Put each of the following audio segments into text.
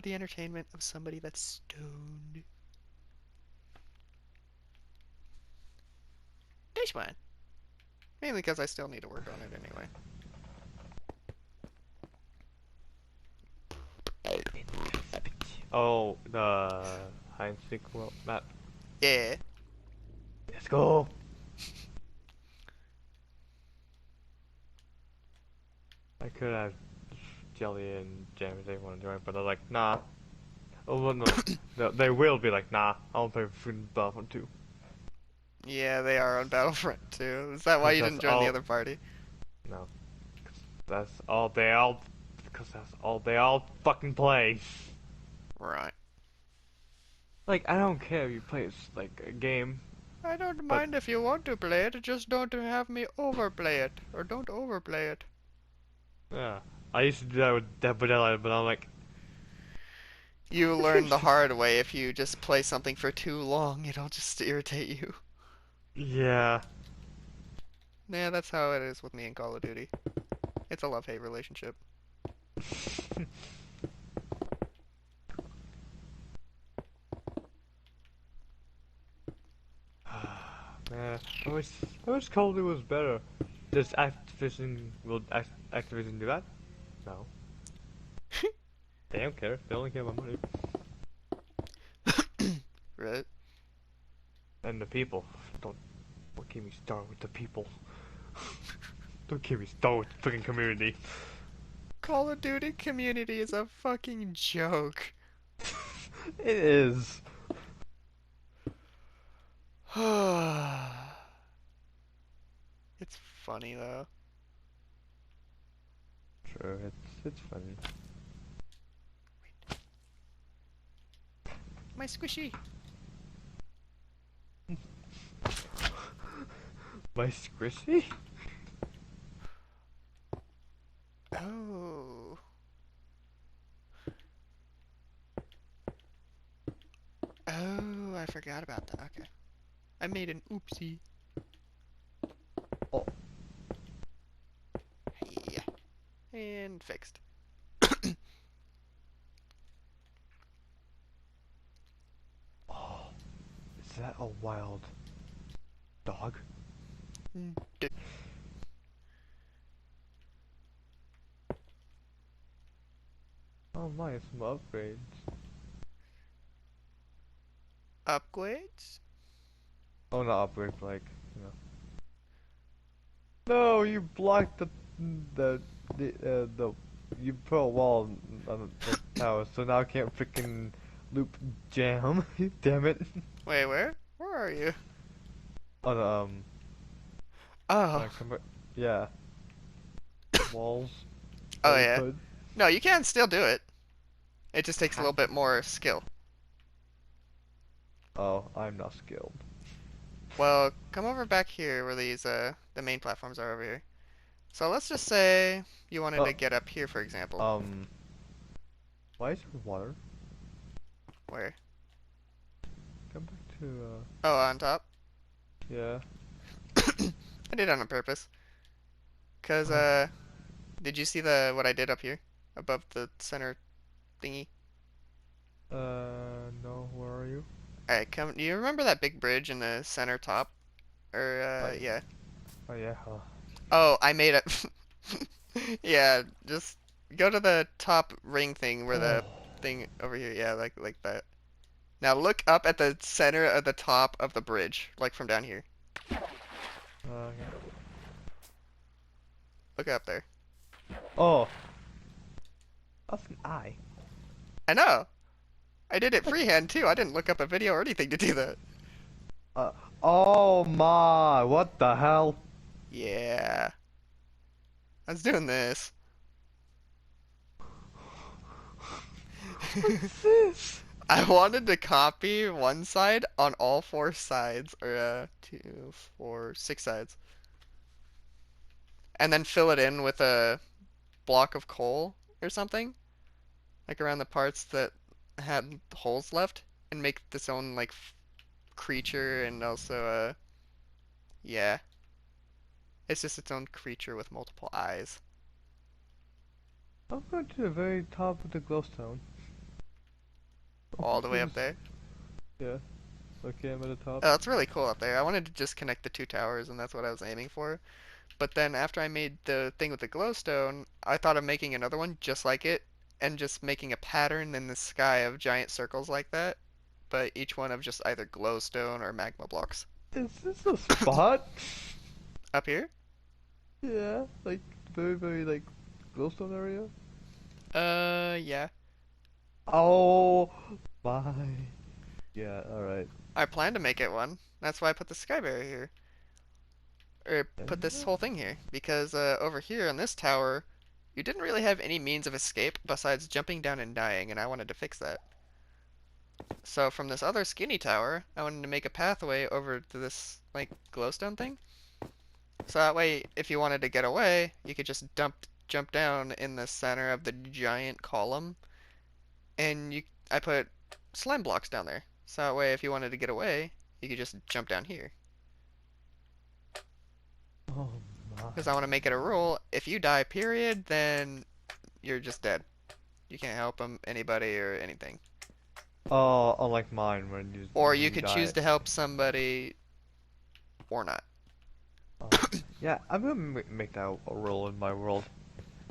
the entertainment of somebody that's stoned. It's fine. Mainly because I still need to work on it anyway. Oh, the hide and seek map. Yeah. Let's go. I could have Jelly and Jam if they want to join, but they're like, nah. Oh, well, no. They will be like, nah, I'll play freaking Battlefront 2. Yeah, they are on Battlefront too. Is that why Because you that's didn't join the all. other party? No. That's all they all. Because that's all they all fucking play. Right. Like, I don't care if you play like a game, I don't but mind if you want to play it, just don't have me overplay it. Or don't overplay it. yeah. I used to do that with Dead by Daylight, but I'm like, You learn the hard way if you just play something for too long, it'll just irritate you. yeah. Yeah, that's how it is with me in Call of Duty. It's a love-hate relationship. Man, I wish Call of Duty was better. Does Activision do that? No. They don't care. They only care about money. Right? And the people. Don't get me started with the people. Don't get me started with the freaking community. Call of Duty community is a fucking joke. It is. It's funny though. Sure, it's funny. My squishy. My squishy? Oh. Oh, I forgot about that. Okay. I made an oopsie. Oh. Yeah. And fixed. Oh. Is that a wild dog? Oh my, some upgrades. Upgrades? Oh, not upgrades, like, you know. No, you blocked the you put a wall on the tower, so now I can't freaking loop jam. Damn it. Wait, where? Where are you? On Oh. come back. Yeah, walls Oh that you yeah. could. No, you can still do it. It just takes a Ha. little bit more skill. Oh, I'm not skilled. Well, come over back here where the main platforms are over here. So let's just say you wanted Uh, to get up here, for example. um, why is there water? Where? Come back to Oh, on top? yeah. I did it on purpose. Cause Oh, did you see the what I did up here? Above the center thingy? no, where are you? Alright, come do you remember that big bridge in the center top? Or Oh, yeah. oh yeah. Oh, I made it. Yeah, just go to the top ring thing where Oh. the thing over here, yeah, like that. Now look up at the center of the top of the bridge, like from down here. Yeah. Look up there. Oh, that's an eye. I know. I did it freehand too. I didn't look up a video or anything to do that. Uh, oh my, what the hell? Yeah. I was doing this. What's this? I wanted to copy one side on all four sides, or two, four, six sides, and then fill it in with a block of coal or something, like around the parts that had holes left, and make this own like creature and also yeah, it's just its own creature with multiple eyes. I'm going to the very top of the glowstone. all the way up Seems- there. Yeah. Okay, I'm at the top. Oh, that's really cool up there. I wanted to just connect the two towers, and that's what I was aiming for. But then after I made the thing with the glowstone, I thought of making another one just like it, and just making a pattern in the sky of giant circles like that, but each one of just either glowstone or magma blocks. Is this a spot? Up here? Yeah, like very like glowstone area. Yeah. Oh my. Yeah. All right. I plan to make it one. That's why I put the sky barrier here. Or put this whole thing here. Because over here on this tower, you didn't really have any means of escape besides jumping down and dying, and I wanted to fix that. So from this other skinny tower, I wanted to make a pathway over to this, like, glowstone thing. So that way, if you wanted to get away, you could just jump down in the center of the giant column, and I put slime blocks down there. So that way, if you wanted to get away, you could just jump down here. Oh my. Because I want to make it a rule, if you die, period, then you're just dead. You can't help anybody or anything. Oh, unlike mine when Or when you you could die. choose to help somebody or not. Oh. Yeah, I'm gonna make that a rule in my world.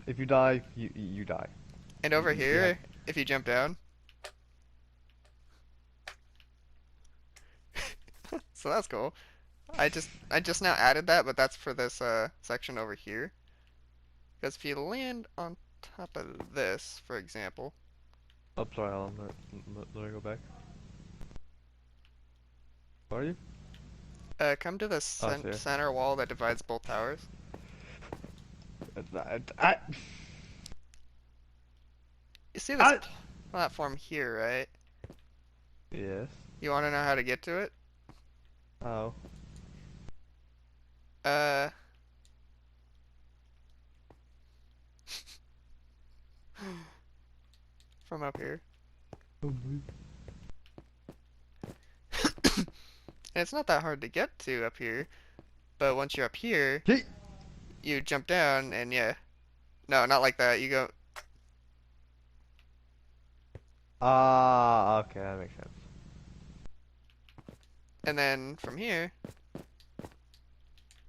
If you die, you die. And over You have- here, if you jump down, so that's cool. I just now added that, but that's for this section over here. Because if you land on top of this, for example, Oh, sorry, Alan. Let me go back. Where are you? come to the Oh, I see. center wall that divides both towers. You see this I- platform here, right? Yes. You want to know how to get to it? Oh. Uh, from up here. And it's not that hard to get to up here, but once you're up here, Yeet. you jump down and yeah. No, not like that. You go, Ah, okay, that makes sense. and then from here,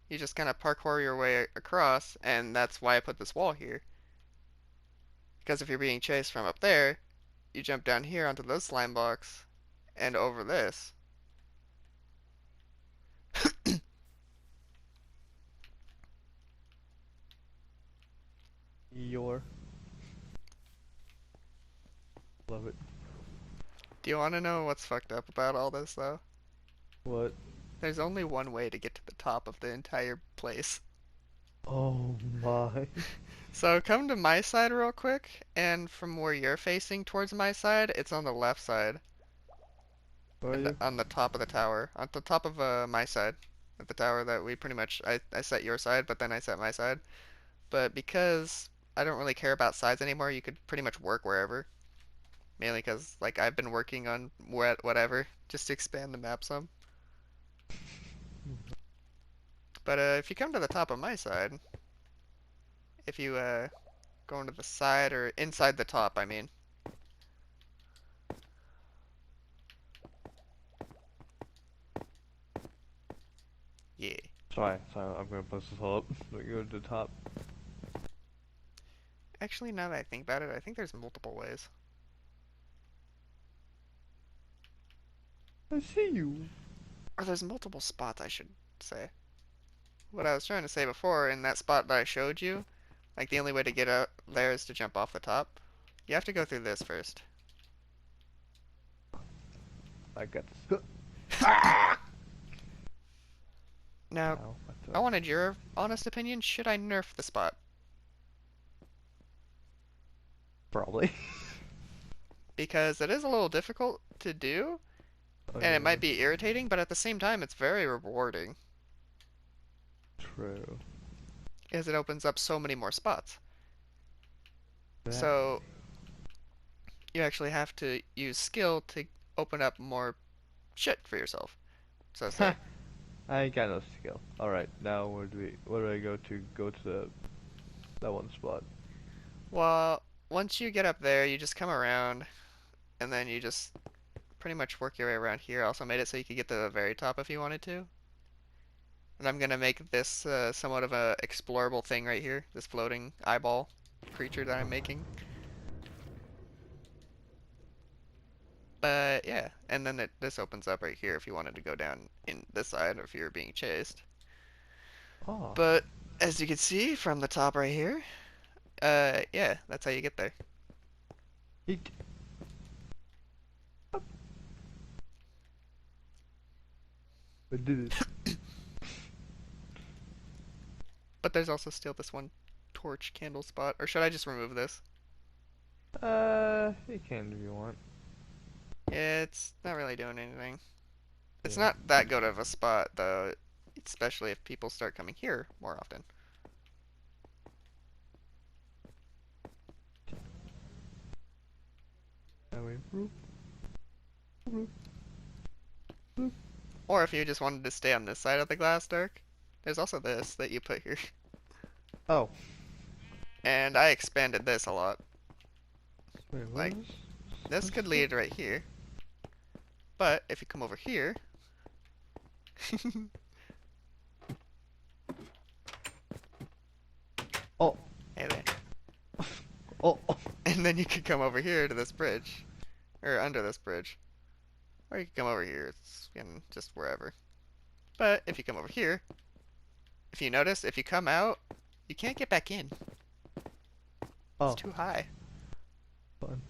you just kind of parkour your way across, and that's why I put this wall here. Because if you're being chased from up there, you jump down here onto those slime blocks and over this. Your. Love it. Do you want to know what's fucked up about all this, though? What? There's only one way to get to the top of the entire place. Oh my. So come to my side real quick, and from where you're facing towards my side, it's on the left side, Where are you? on the top of the tower, on the top of my side, at the tower that we pretty much, I set your side, but then I set my side. But because I don't really care about sides anymore, you could pretty much work wherever. Mainly because, like, I've been working on whatever, just to expand the map some. But if you come to the top of my side, if you go into the side or inside the top, I mean. Yeah. Sorry, I'm gonna post this all up. Let me go to the top. Actually, now that I think about it, I think there's multiple ways. I see you. Or there's multiple spots, I should say. What I was trying to say before, in that spot that I showed you, like the only way to get out there is to jump off the top. You have to go through this first. I got this. Now, Ow, I wanted your honest opinion. Should I nerf the spot? Probably. Because it is a little difficult to do, Oh, and it might yeah, be irritating, but at the same time, it's very rewarding, true. as it opens up so many more spots. That- So, you actually have to use skill to open up more shit for yourself. So to say. I ain't got no skill. Alright, now where do I go to that one spot? Well, once you get up there, you just come around, and then you just pretty much work your way around here. I also made it so you could get to the very top if you wanted to. And I'm gonna make this somewhat of a explorable thing right here, this floating eyeball creature that I'm making. But yeah, and then this opens up right here if you wanted to go down in this side or if you were being chased. Oh. But as you can see from the top right here, yeah, that's how you get there. Eat. I did it. But there's also still this one torch candle spot. Or should I just remove this? You can if you want. Yeah, it's not really doing anything. It's Yeah. not that good of a spot though, especially if people start coming here more often. That way. Roop, roop, roop. Or if you just wanted to stay on this side of the glass, Dark, there's also this that you put here. Oh. And I expanded this a lot. Wait, what Like, is this could lead right here. But if you come over here, Oh. hey there. Oh. And then you could come over here to this bridge. Or under this bridge. Or you could come over here. It's just wherever. But if you come over here, if you notice, if you come out, you can't get back in. Oh. It's too high. Fun.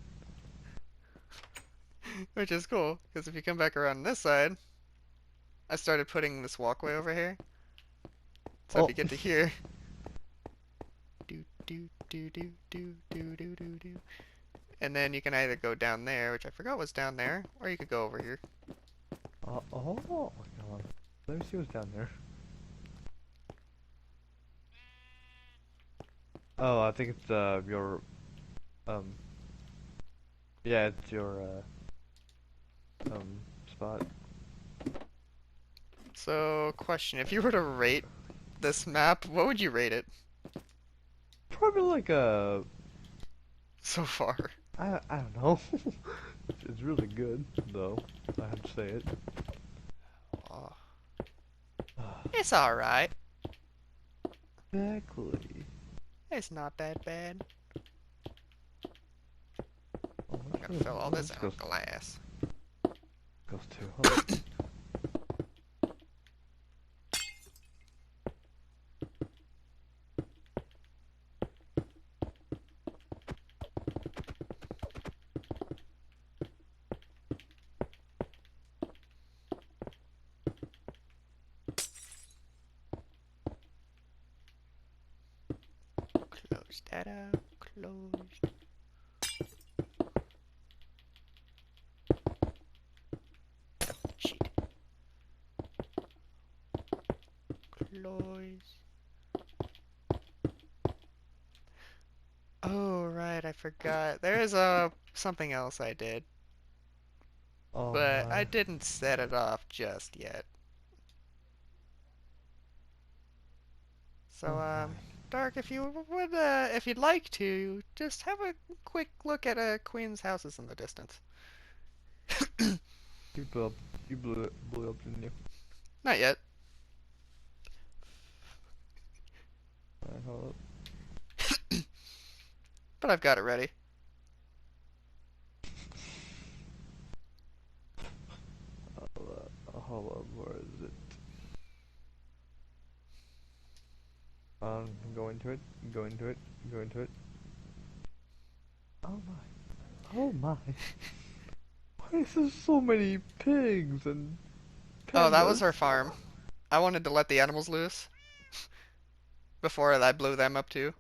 Which is cool, because if you come back around this side, I started putting this walkway over here. So if Oh. you get to here, do do do do do do do do do, and then you can either go down there, which I forgot was down there, or you could go over here. Oh. Hold on. Let me see what's down there. Oh, I think it's your um. Yeah, it's your spot. So, question: if you were to rate this map, what would you rate it Probably like a so far? I don't know. It's really good though. I have to say it. Oh, it's all right. Exactly. It's not that bad. Oh, I'm gonna fill all this in with glass. Goes to. Hold on. Close that up. Close. Shit. Close. Oh, right, I forgot. There is something else I did, Oh but I my. didn't set it off just yet. So, Oh my. Dark, if you would, if you'd like to, just have a quick look at Queen's houses in the distance. You blew up. You blew up, didn't you? Not yet. Alright, hold up. But I've got it ready. Hold up. Where is it? Go into it. Go into it. Go into it. Oh my. Oh my. Why is there so many pigs and Oh, that was pandas? our farm. I wanted to let the animals loose before I blew them up too.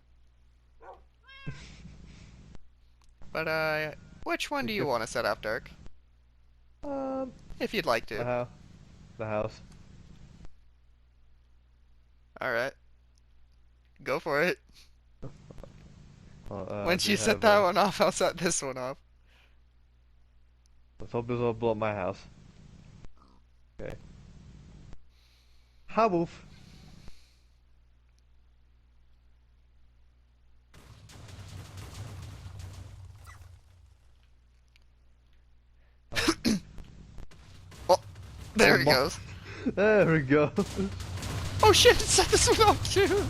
But, which one do you want to set up, Dark? Um, If you'd like the to. house. The house. Alright. Go for it. Once Do you you set have that one off, I'll set this one off. let's hope this will blow up my house. Okay. How woof. There it goes. There we go. Oh shit, it set this one off too!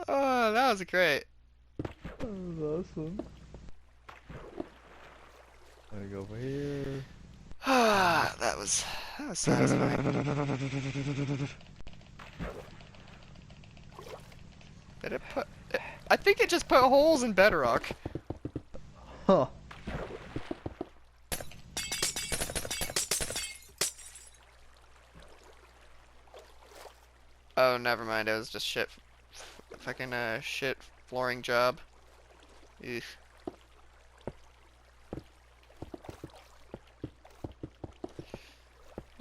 Oh, that was great. That was awesome. I'm gonna go over here. That was satisfying. Did it put... I think it just put holes in bedrock. Huh. Oh, never mind. It was just shit. Fucking shit flooring job. Eugh.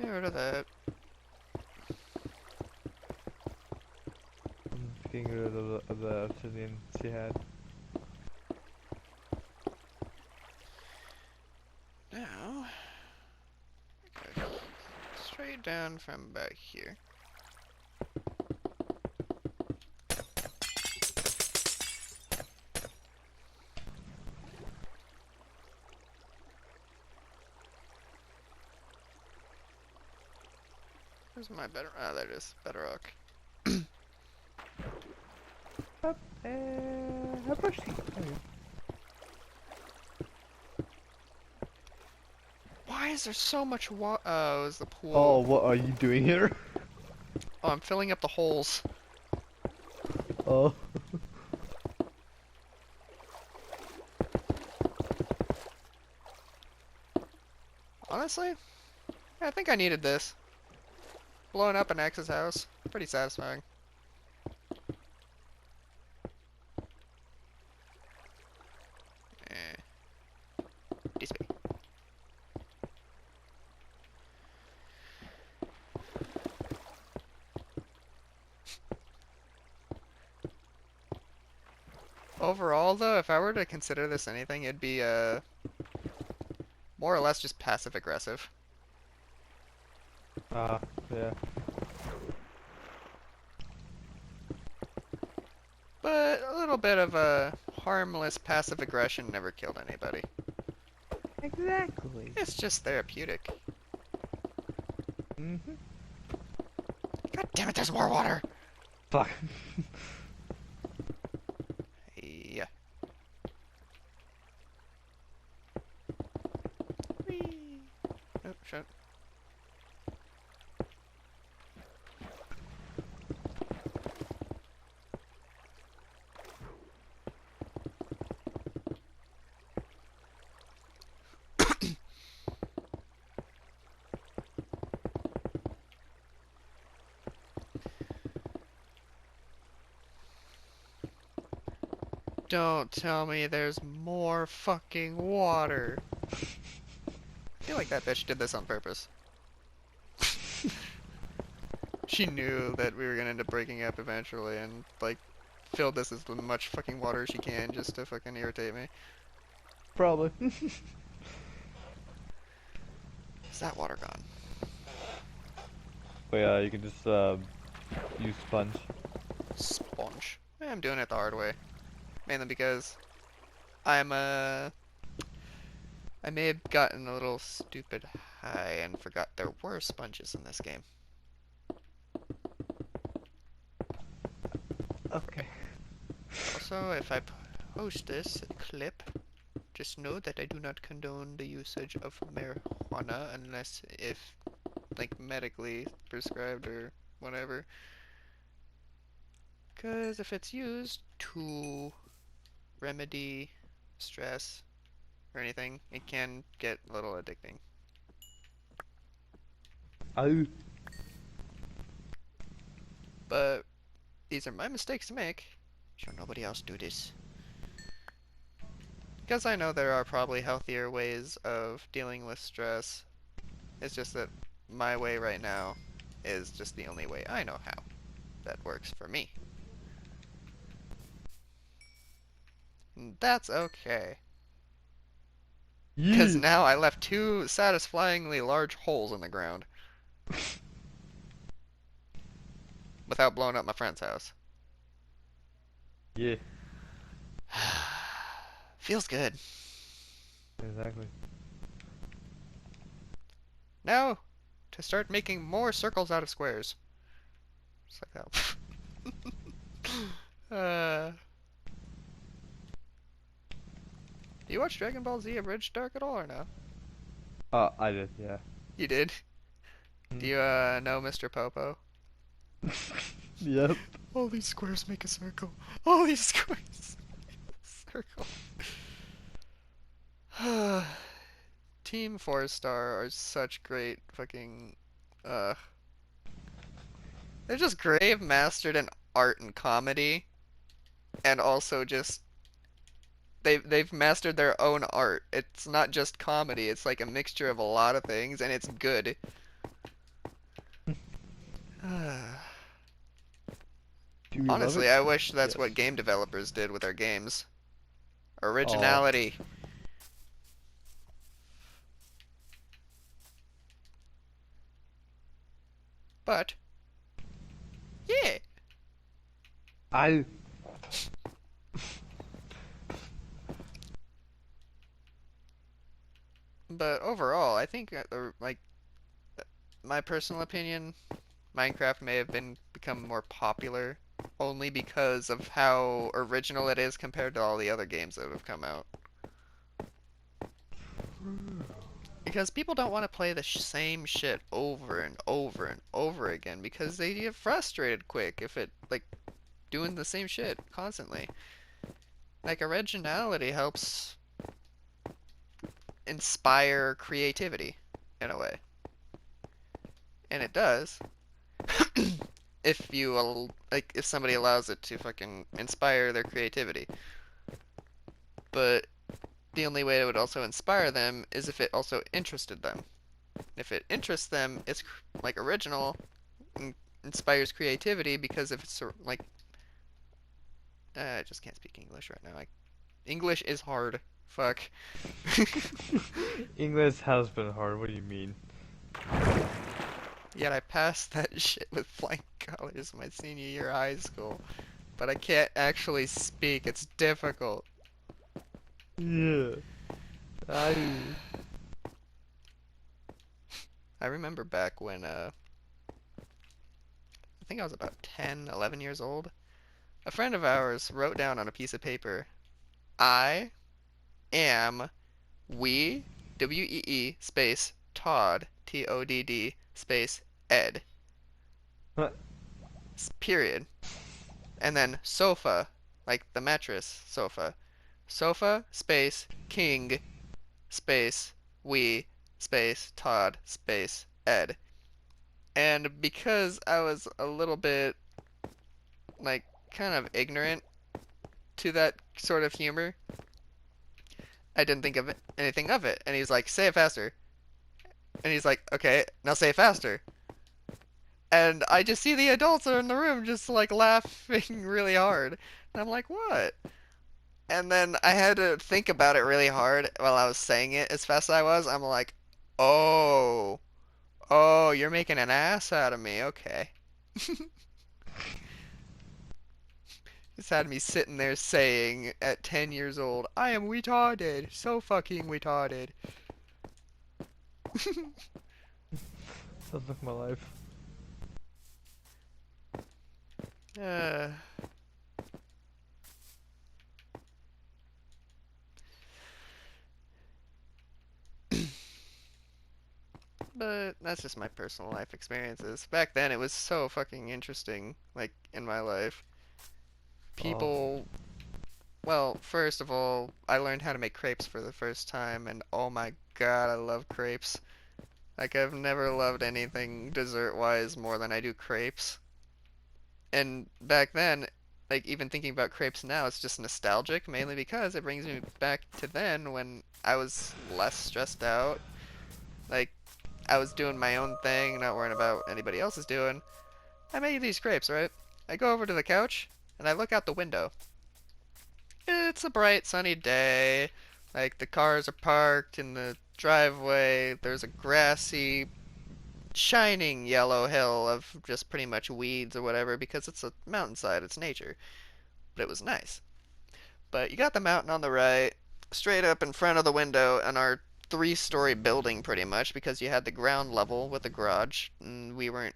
Get rid of that. I'm getting rid of the obsidian she had. Now, go straight down from back here. Where's my bedrock? Oh, there it is. Bedrock. Up and how much? Why is there so much water? Oh, it was the pool. Oh, what are you doing here? Oh, I'm filling up the holes. Oh. Honestly, I think I needed this. Blowing up an ex's house. Pretty satisfying. Eh. Decent. Overall, though, if I were to consider this anything, it'd be, more or less just passive-aggressive. Yeah. But a little bit of a harmless passive aggression never killed anybody. Exactly. It's just therapeutic. Mm-hmm. God damn it, there's more water! Fuck. Yeah. Whee! Oh, shit. Don't tell me there's more fucking water. I feel like that bitch did this on purpose. She knew that we were gonna end up breaking up eventually and, like, filled this as much fucking water as she can just to fucking irritate me. Probably. Is that water gone? But yeah, you can just use sponge. Sponge. I'm doing it the hard way. Mainly because I may have gotten a little stupid high and forgot there were sponges in this game. Okay. Also, if I post this clip, just know that I do not condone the usage of marijuana unless if, like, medically prescribed or whatever. Because if it's used to remedy stress or anything, it can get a little addicting. Oh. But these are my mistakes to make. Sure, nobody else do this. Because I know there are probably healthier ways of dealing with stress. It's just that my way right now is just the only way I know how. That works for me. And that's okay. Because Yeah. now I left two satisfyingly large holes in the ground. Without blowing up my friend's house. Yeah. Feels good. Exactly. Now to start making more circles out of squares. Just like that. Do you watch Dragon Ball Z Abridged Dark at all or no? I did, yeah. You did? Do Hmm. you know Mr. Popo? Yep. All these squares make a circle. All these squares make a circle. Team 4 Star are such great fucking uh they're just great mastered in art and comedy and also just they've mastered their own art. It's not just comedy, it's like a mixture of a lot of things and it's good. Do we love it? Honestly, I wish that's Yes. what game developers did with their games. Oh. Originality. But yeah. I But overall, I think like my personal opinion, Minecraft may have been become more popular only because of how original it is compared to all the other games that have come out. Because people don't want to play the same shit over and over and over again because they get frustrated quick if it like doing the same shit constantly. Like originality helps inspire creativity in a way. And it does if like if somebody allows it to fucking inspire their creativity. But the only way it would also inspire them is if it also interested them. If it interests them, it's like original and inspires creativity because if it's like I just can't speak English right now. English is hard. Fuck. English has been hard. What do you mean? Yet I passed that shit with flying colors my senior year of high school. But I can't actually speak. It's difficult. Yeah. I I remember back when I think I was about 10, 11 years old. A friend of ours wrote down on a piece of paper, I am we WEE space Todd TODD space Ed period. And then sofa, like the mattress sofa. Sofa space king space we space Todd space Ed. And because I was a little bit like kind of ignorant to that sort of humor, I didn't think of anything of it. And he's like, say it faster. And he's like, okay, now say it faster. And I just see the adults are in the room just like laughing really hard. And I'm like, what? And then I had to think about it really hard while I was saying it as fast as I was. I'm like, oh, oh, you're making an ass out of me. Okay. Just had me sitting there saying at 10 years old, I am retarded. So fucking retarded. sounds like my life. uh, but that's just my personal life experiences. Back then, it was so fucking interesting, like, in my life. Oh. People, well, first of all, I learned how to make crepes for the first time, and oh my god, I love crepes. Like, I've never loved anything dessert-wise more than I do crepes. And back then, like, even thinking about crepes now, it's just nostalgic, mainly because it brings me back to then when I was less stressed out. Like, I was doing my own thing, not worrying about what anybody else is doing. I made these crepes, right? I go over to the couch, and I look out the window. It's a bright, sunny day. Like, the cars are parked in the driveway. There's a grassy, shining yellow hill of just pretty much weeds or whatever because it's a mountainside, it's nature. But it was nice. But you got the mountain on the right, straight up in front of the window, and our three-story building pretty much because you had the ground level with the garage, and we weren't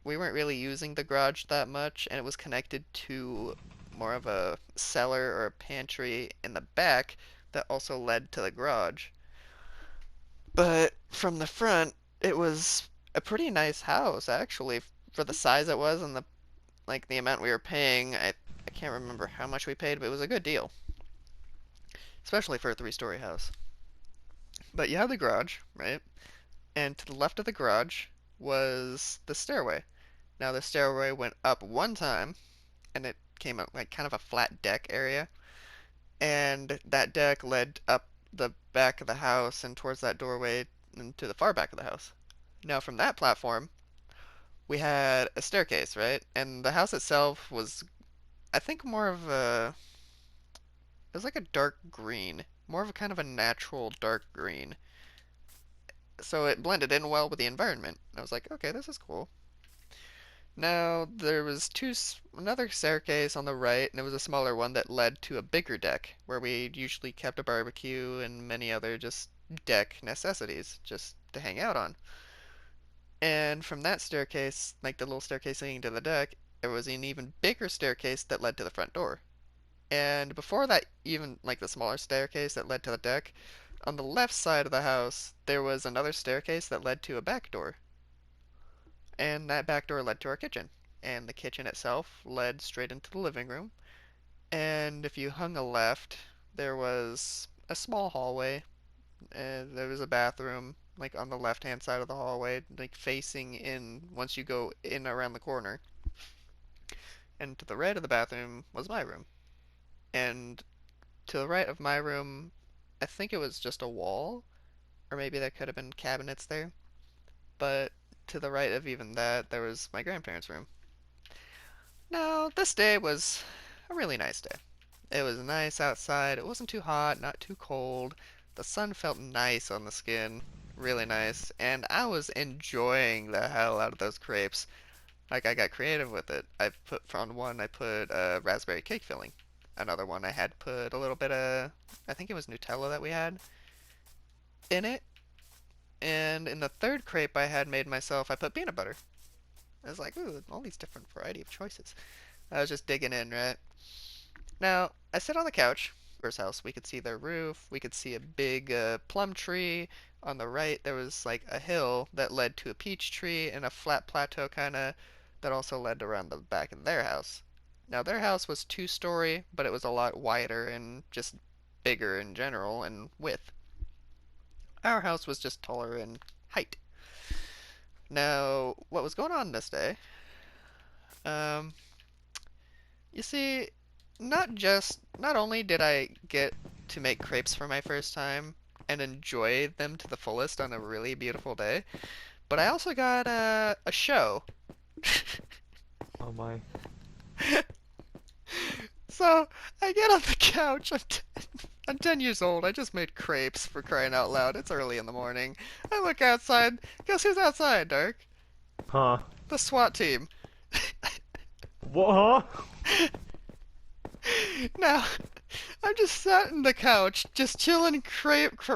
really using the garage that much, and it was connected to more of a cellar or a pantry in the back that also led to the garage. But from the front, it was a pretty nice house actually for the size it was and the amount we were paying. I can't remember how much we paid, but it was a good deal, especially for a three-story house. But you had the garage, right? And to the left of the garage was the stairway. Now the stairway went up one time, and it came out like kind of a flat deck area, and that deck led up the back of the house and towards that doorway and to the far back of the house. Now from that platform, we had a staircase, right? And the house itself was, I think, more of a, it was like a dark green, more of a kind of a natural dark green. So it blended in well with the environment. I was like, okay, this is cool. Now there was another staircase on the right, and it was a smaller one that led to a bigger deck where we usually kept a barbecue and many other just deck necessities just to hang out on. And from that staircase, like the little staircase leading to the deck, there was an even bigger staircase that led to the front door. And before that, even like the smaller staircase that led to the deck, on the left side of the house, there was another staircase that led to a back door. And that back door led to our kitchen. And the kitchen itself led straight into the living room. And if you hung a left, there was a small hallway. And there was a bathroom, like on the left hand side of the hallway, like facing in once you go in around the corner. And to the right of the bathroom was my room. And to the right of my room, I think it was just a wall, or maybe there could have been cabinets there. But to the right of even that, there was my grandparents' room. Now, this day was a really nice day. It was nice outside. It wasn't too hot, not too cold. The sun felt nice on the skin, really nice, and I was enjoying the hell out of those crepes. Like I got creative with it. On one I put raspberry cake filling. Another one I had put a little bit of, I think it was Nutella that we had in it. And in the third crepe I had made myself, I put peanut butter. I was like, ooh, all these different variety of choices. I was just digging in, right? Now, I sit on the couch. First house, we could see their roof. We could see a big plum tree. On the right, there was like a hill that led to a peach tree and a flat plateau kind of that also led around the back of their house. Now, their house was two-story, but it was a lot wider and just bigger in general and width. Our house was just taller in height. Now, what was going on this day? Um, you see, not only did I get to make crepes for my first time and enjoy them to the fullest on a really beautiful day, but I also got a show. Oh my. So I get on the couch. I'm 10 years old. I just made crepes for crying out loud. It's early in the morning. I look outside. Guess who's outside, Dark? Huh? The SWAT team. What? Now, I'm just sat in the couch, just chilling,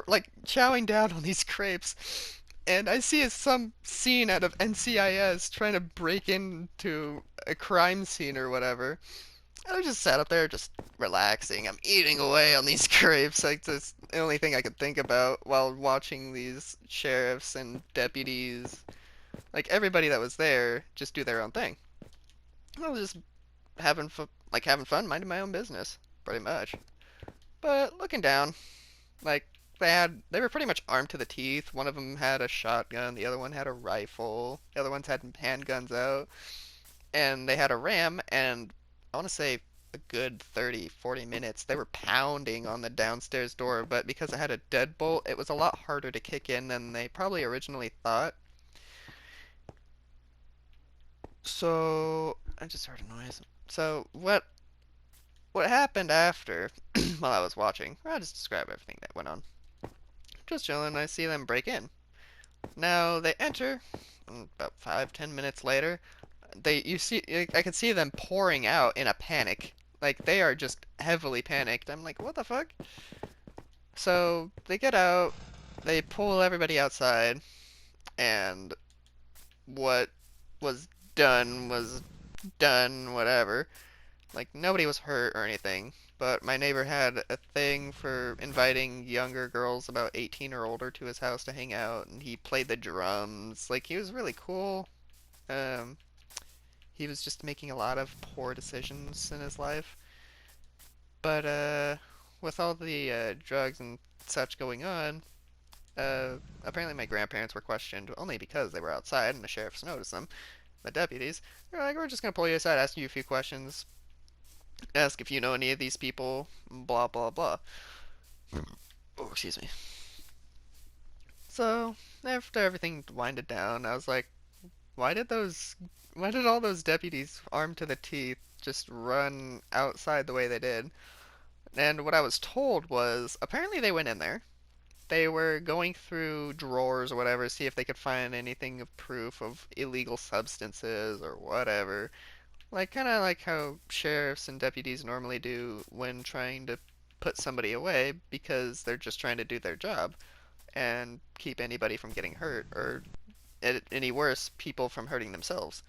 like chowing down on these crepes, and I see some scene out of NCIS trying to break into a crime scene or whatever. And I just sat up there, just relaxing. I'm eating away on these crepes. Like that's the only thing I could think about while watching these sheriffs and deputies, like everybody that was there, just do their own thing. I was just having fun, minding my own business, pretty much. But looking down, like they were pretty much armed to the teeth. One of them had a shotgun, the other one had a rifle, the other ones had handguns out, and they had a ram. And I want to say a good 30, 40 minutes. They were pounding on the downstairs door, but because it had a deadbolt, it was a lot harder to kick in than they probably originally thought. So I just heard a noise. So what happened after while I was watching? I'll just describe everything that went on. Just chilling, I see them break in. Now they enter. About 5, 10 minutes later, I can see them pouring out in a panic. Like they are just heavily panicked. I'm like, what the fuck? So they get out. they pull everybody outside, and what was done, whatever. Like, nobody was hurt or anything, but my neighbor had a thing for inviting younger girls about 18 or older to his house to hang out, and he played the drums. Like, he was really cool. Um, he was just making a lot of poor decisions in his life. But, with all the drugs and such going on, apparently my grandparents were questioned only because they were outside and the sheriffs noticed them. The deputies, they're like, we're just gonna pull you aside, ask you a few questions, ask if you know any of these people, blah blah blah. Oh, excuse me. So after everything winded down, I was like, why did those, why did all those deputies armed to the teeth just run outside the way they did? And what I was told was apparently they went in there. They were going through drawers or whatever, see if they could find anything of proof of illegal substances or whatever. Like, kind of like how sheriffs and deputies normally do when trying to put somebody away because they're just trying to do their job and keep anybody from getting hurt or, any worse, people from hurting themselves.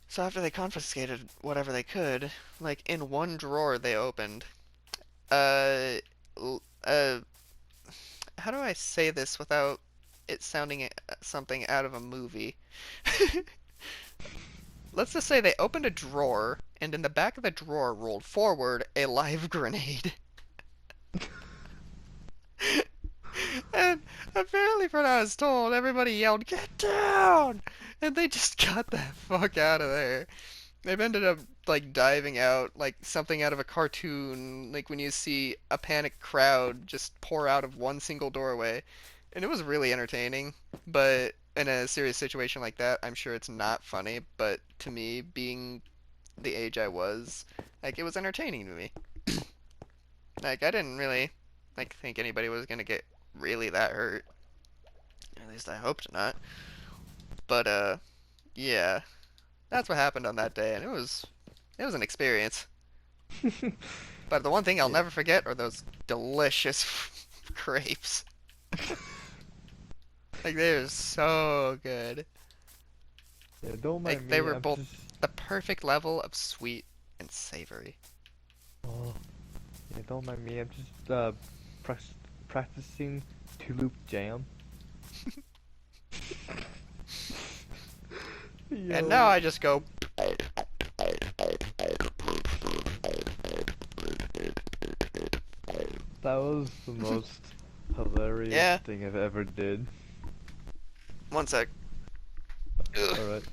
So after they confiscated whatever they could, like in one drawer they opened, uh, uh, how do I say this without it sounding something out of a movie? Let's just say they opened a drawer, and in the back of the drawer rolled forward a live grenade. And apparently, from what I was told, everybody yelled, "Get down!" And they just got the fuck out of there. They've ended up, like, diving out, like something out of a cartoon, like when you see a panicked crowd just pour out of one single doorway. And it was really entertaining, but in a serious situation like that, I'm sure it's not funny, but to me, being the age I was, like, it was entertaining to me. Like, I didn't really, like, think anybody was gonna get really that hurt. At least I hoped not. But, yeah, that's what happened on that day, and it was an experience. But the one thing I'll Yeah. never forget are those delicious crepes. Like, they're so good. Yeah, don't mind Like, they me. were I'm both just. the perfect level of sweet and savory. Oh, yeah, don't mind me. I'm just prac- practicing to loop jam. And now Yo, I just go, that was the most hilarious yeah, thing I've ever did. one sec. Ugh. All right.